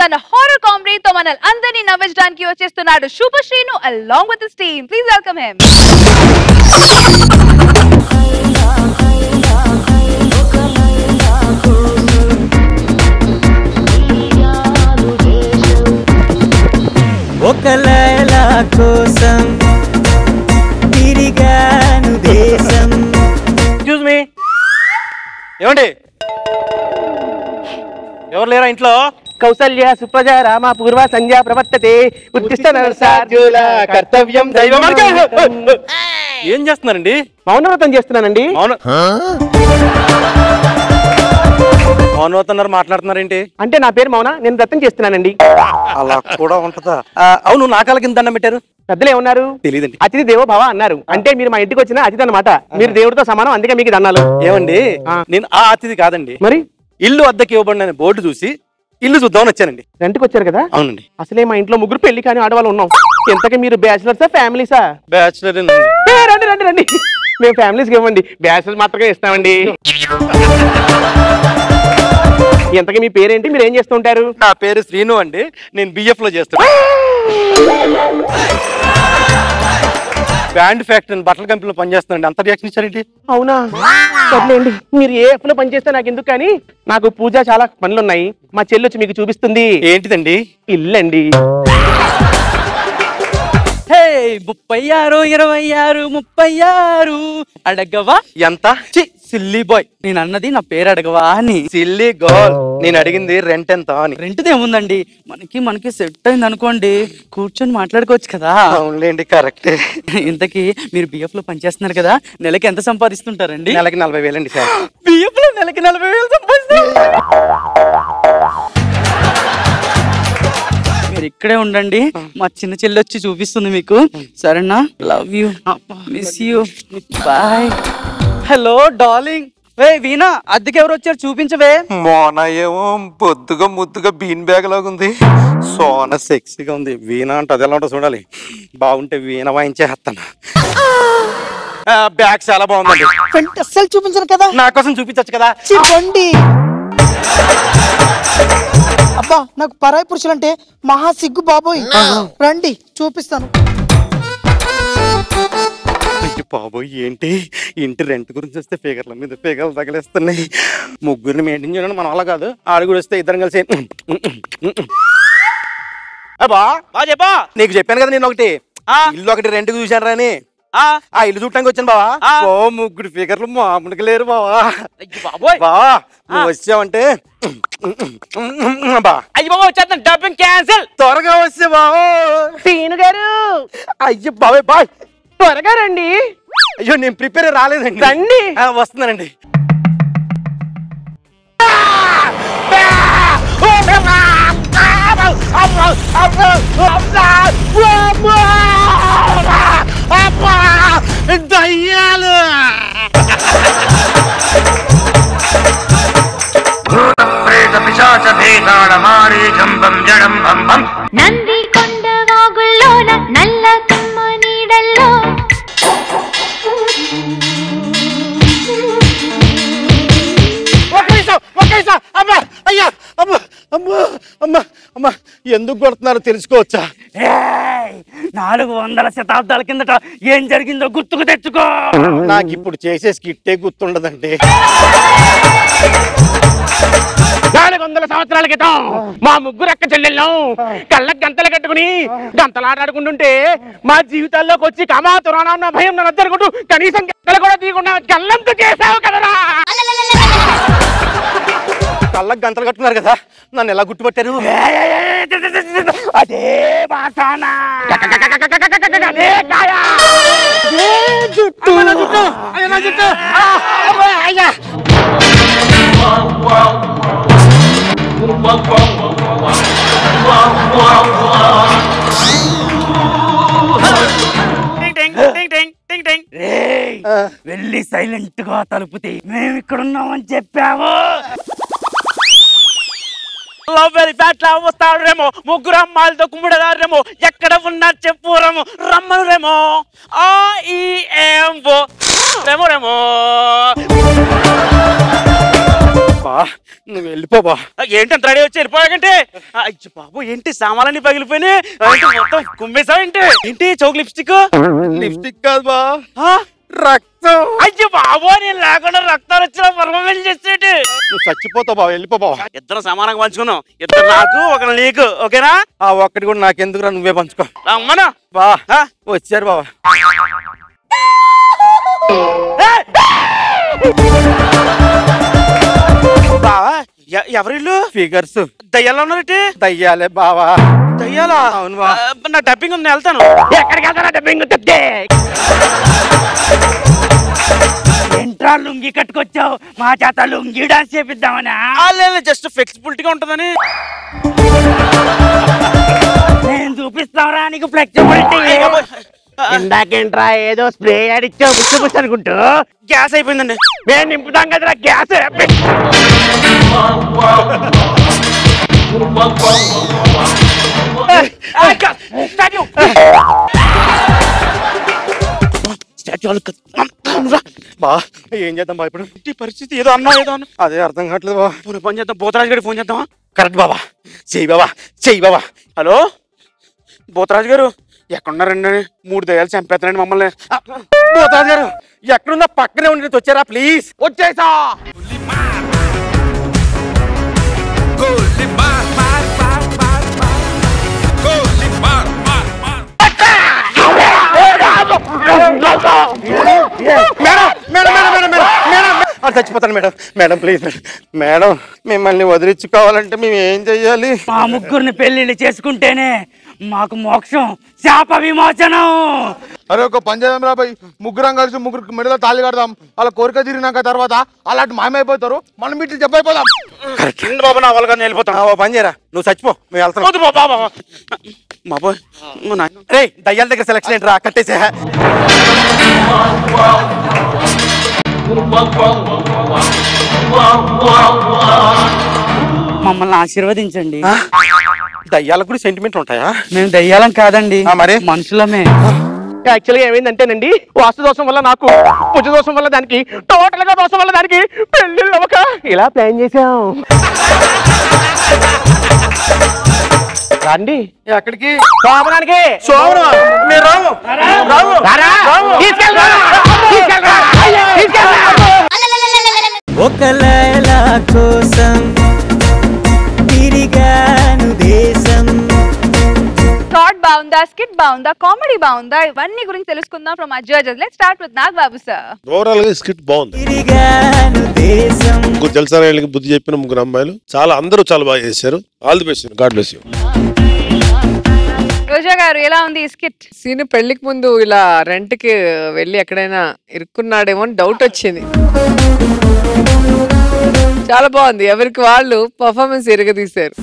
తన horror comedy తో మన అందరినీ నవ్వించడానికి వచ్చేస్తున్నాడు super Srinu along with his team. Please welcome him. ఒక లైలా కోసం తిరిగాను దేశం. ఎక్స్క్యూజ్ మీ, ఏమండి ఎవరు లేరా ఇంట్లో? కౌసల్య సుప్రజ రామ పూర్వ సంధ్యా ప్రవర్తతే ఉత్తిష్ట నరసార్జుల కర్తవ్యం దైవం. ఏం చేస్తున్నారండి? మౌనవ్రతం చేస్తున్నానండి. మౌనవుతున్నారు, మాట్లాడుతున్నారేంటి? అంటే నా పేరు మౌన, నేను వ్రతం చేస్తున్నానండి. అలా కూడా ఉంటదా? అవును, నాకాల కింద దండం పెట్టారు. పెద్దలు ఏమన్నారు? తెలియదండి. అతిథి దేవో భవ అన్నారు. అంటే మీరు మా ఇంటికి వచ్చిన అతిథి అన్నమాట. మీరు దేవుడితో సమానం, అందుకే మీకు దండాలు. ఏమండి, నేను ఆ అతిథి కాదండి. మరి ఇల్లు అద్దెకి ఇవ్వబడిన బోర్డు చూసి ఇల్లు చూద్దామని వచ్చానండి. రెంట్కి వచ్చారు కదా? అవునండి. అసలే మా ఇంట్లో ముగ్గురు పెళ్లి కానీ ఆడవాళ్ళు ఉన్నాం. ఎంతకీ మీరు బ్యాచిలర్సా ఫ్యామిలీసా? బ్యాచులర్. రండి రండి రండి, మేము ఫ్యామిలీస్కి ఇవ్వండి, బ్యాచిలర్స్ మాత్రమే ఇస్తామండి. ఎంతకీ మీ పేరేంటి, మీరు ఏం చేస్తుంటారు? నా పేరు శ్రీను అండి, నేను బిఎఫ్ లో చేస్తాను. బ్యాండ్ ఫ్యాక్టరీ బట్టల కంపెనీలో పనిచేస్తానండి. అంత రియాక్షన్ ఇచ్చారేంటి? అవునా, సర్లేండి. మీరు ఏ ఎఫ్లో పనిచేస్తే నాకు ఎందుకు, కానీ నాకు పూజ చాలా పనులు ఉన్నాయి. మా చెల్లి వచ్చి మీకు చూపిస్తుంది. ఏంటిదండి? ఇల్లండి. 36 26 36 అడగవా? ఎంత? సిల్లీ బాయ్, నేను అన్నది నా పేరు అడగవా అని. సిల్లీ గర్ల్, నేను అడిగింది రెంట్ ఎంత అని. రెంట్ది ఏముందండి, మనకి సెట్ అయింది అనుకోండి, కూర్చొని మాట్లాడుకోవచ్చు కదా. అవునులేండి, కరెక్టే. ఇంతకీ మీరు బిఎఫ్ లో పనిచేస్తున్నారు కదా, నెలకి ఎంత సంపాదిస్తుంటారండి? నెలకి 40,000 అండి సార్. బిఎఫ్ లో నెలకి 40,000 సంపాదిస్తారు. మీరు ఇక్కడే ఉండండి, మా చిన్న చెల్లి వచ్చి చూపిస్తుంది మీకు. సరేనా? Love you, miss you, bye. Hello darling. వే వీణా, అద్దెకి ఎవరు వచ్చారు చూపించవే. మోన ఏమో బొద్దుగా ముద్దుగా బీన్ బ్యాగ్ లాగా ఉంది, సోన సెక్సీగా ఉంది. వీణ అంటే అది ఎలా ఉంటుందో చూడాలి. బాగుంటే వీణ వాయించేస్తాను. బ్యాగ్ చాలా బాగుందండి. అస్సలు చూపించను కదా, నా కోసం చూపించచ్చు కదా. చెప్పండి. అబ్బా, నాకు పరాయి పురుషులంటే మహా సిగ్గు బాబోయ్. రండి చూపిస్తాను. బాబోయ్, ఏంటి ఇంటి రెంట్ గురించి వస్తే ఫిగర్ల మీద ఫిగర్లు తగిలేస్తున్నాయి. ముగ్గురిని మెయింటైన్ చేయడం మనం అలా కాదు. ఆరుగురు వస్తే ఇద్దరం కలిసి. చెప్పా, నీకు చెప్పాను కదా నేను ఒకటి ఇల్లు ఒకటి రెంట్కి చూశాను రాని. ఆ ఇల్లు చూడటానికి వచ్చాను బావా. ఓ ముగ్గురు ఫిగర్లు మామూలుగా లేరు బావా. బావా నువ్వు వచ్చావంటే వచ్చేస్తాను. Dubbing cancel. త్వరగా వస్తే బావా. శ్రీను గారు, అయ్యో బాబాయ్ బాయ్, త్వరగా రండి. అయ్యో నేను ప్రిపేర్ రాలేదండి. రండి. వస్తున్నానండి. దయ్యాలు. నంది కొండ వాగుల్లోన నల్ల కమ్మ నీడల్లో ఎందుకు కొడుతున్నారో తెలుసుకోవచ్చా? 400 శతాబ్దాల కిందట ఏం జరిగిందో గుర్తుకు తెచ్చుకో. నాకు ఇప్పుడు చేసే స్కిట్టే గుర్తుండదండి. 400 సంవత్సరాల క్రితం మా ముగ్గురు అక్క చెల్లెళ్ళం కళ్ళకి గంతలు కట్టుకుని గంతలాడాడుకుంటుంటే మా జీవితాల్లోకి వచ్చి కమాతురానా ఉన్న భయం నన్ను అద్దరుకుంటూ కనీసం గంతలు కూడా తీయకుండా గల్లంతు చేసావు కదరా. కళ్ళకి గంతలు కట్టున్నారు కదా, నన్ను ఎలా గుర్తుపట్టారు? అదే బాసానా, అదే కాయా, జుట్టు. వెళ్ళి సైలెంట్ గా తలుపుతి, మేము ఇక్కడ ఉన్నామని చెప్పావు. లవ్ వెరీ ఫ్యాట్ లవ్ వస్తాడురేమో, ముగ్గురు అమ్మాయిలతో కుమ్ముడదారేమో, ఎక్కడ ఉన్నా చెప్పురేమో, రమ్మను రేమో. రేమో రేమో. నువ్వు వెళ్ళిపోబా. ఏంటి అంత రెడీ వచ్చి వెళ్ళిపోయాకంటే? అయ్యో బాబు ఏంటి సామాన్లన్నీ పగిలిపోయినాయి, మొత్తం కుమ్మేసావేంటి? ఏంటి చౌక్ లిప్స్టిక్? లిప్స్టిక్ కాదు బా, రక్తం. అయ్యో బాబు నేను లేకుండా రక్తాలు వచ్చిన పర్ఫార్మెన్స్ చేసేటి. నువ్వు చచ్చిపోతావు బావ, వెళ్ళిపోబావా. ఇద్దరు సమానంగా పంచుకున్నాం, ఇద్దరు నాకు ఒక నీకు, ఓకేనా? ఆ ఒక్కటి కూడా నాకెందుకురా, నువ్వే పంచుకో. అమ్మనా బా వచ్చారు బావా. బావా ఎవరిల్లు? ఫిగర్స్. దయ్యాలు ఉన్నారంటే? దయ్యాలే బావా. దయ్యాలా? అవును బా. నా డబ్బింగ్ ఉంది, వెళ్తాను. ఎక్కడికి వెళ్తానా? డబ్బింగ్ ఎంట్రా లుంగి కట్టుకొచ్చావు, మా చేత లుంగి డాన్స్ చేపిద్దామనా? జస్ట్ ఫ్లెక్సిబిలిటీగా ఉంటుందని. నేను చూపిస్తావరా నీకు ఫ్లెక్సిబిలిటీ. ఇందాకేంట్రా ఏదో స్ప్రే ఆడిచ్చావు బుచ్చు బుచ్చు అనుకుంటూ? గ్యాస్ అయిపోయిందండి. మేము నింపుతాం కదరా గ్యాస్. బా ఏం చేద్దాం బా ఇప్పుడు? ఈ పరిస్థితి ఏదో అన్నా ఏదో అన్నా, అదే అర్థం కావట్లేదు బా. ఫోన్ చేద్దాం, పోతరాజు గారికి ఫోన్ చేద్దామా? కరెక్ట్ బాబా, చెయ్యి బాబా, చెయ్యి బాబా. హలో పోతరాజు గారు, ఎక్కడున్నారండి? 3 దయ్యాలు చంపేస్తానండి మమ్మల్ని. పోతాజు గారు ఎక్కడున్నా పక్కనే ఉండి వచ్చారా ప్లీజ్? వచ్చేసా. చచ్చిపోతాను madam. Madam please madam. Madam మిమ్మల్ని వదిలించుకోవాలంటే మేము ఏం చెయ్యాలి? మా ముగ్గురిని పెళ్లిళ్ళు చేసుకుంటేనే మాకు మోక్షం, శాప విమోచనం. అరే ఒక పని చేద్దాం రా భయ్, ముగ్గురం కలిసి ముగ్గురు మెడలో తాళి కడదాం. అలా కోరిక తీరినాక తర్వాత అలాంటి మాయమైపోతారు, మనం వీటిని చెప్పైపోదాం. బాబు నా వాళ్ళగా వెళ్ళిపోతాం. పని చేయరా, నువ్వు చచ్చిపో, మేము వెళ్తాం. బాబోయ్ రే దయ్యాల దగ్గర సెలక్షన్ ఏంటి రా, కట్టేసే. మమ్మల్ని ఆశీర్వదించండి. దయ్యాలకు కూడా సెంటిమెంట్ ఉంటాయా? మేము దయ్యాలం కాదండి, మరి మనుషులమే. యాక్చువల్గా ఏమైందంటేనండి, వాస్తు దోషం వల్ల నాకు, పూజ దోషం వల్ల దానికి, టోటల్ గా దోషం వల్ల దానికి పెళ్లిళ్ళు అవ్వక ఇలా ప్లాన్ చేసాం. రండి. ఎక్కడికి? సోమనానికి. సోమనా? మీరు రాము. ఒక లైలా కోసం తిరిగాను దేశం. థాట్ బాగుందా, స్కిట్ బాగుందా, కామెడీ బాగుందా, ఇవన్నీ గురించి తెలుసుకుందాం from our judges. Let's start with Nagababu sir. Overall గా స్కిట్ బాగుంది. తిరిగాను దేశం. ముగ్గురు తెలుసా వీళ్ళకి బుద్ధి చెప్పిన ముగ్గురు అమ్మాయిలు అందరూ చాలా బాగా చేశారు. All the best, god bless you. Roja గారు ఎలా ఉంది ఈ స్కిట్? సీను పెళ్లికి ముందు ఇలా రెంట్ కి వెళ్ళి ఎక్కడైనా ఇరుక్కున్నాడేమో అని డౌట్ వచ్చింది. చాలా బాగుంది, ఎవరికి వాళ్ళు పర్ఫార్మెన్స్ ఎరగదీశారు.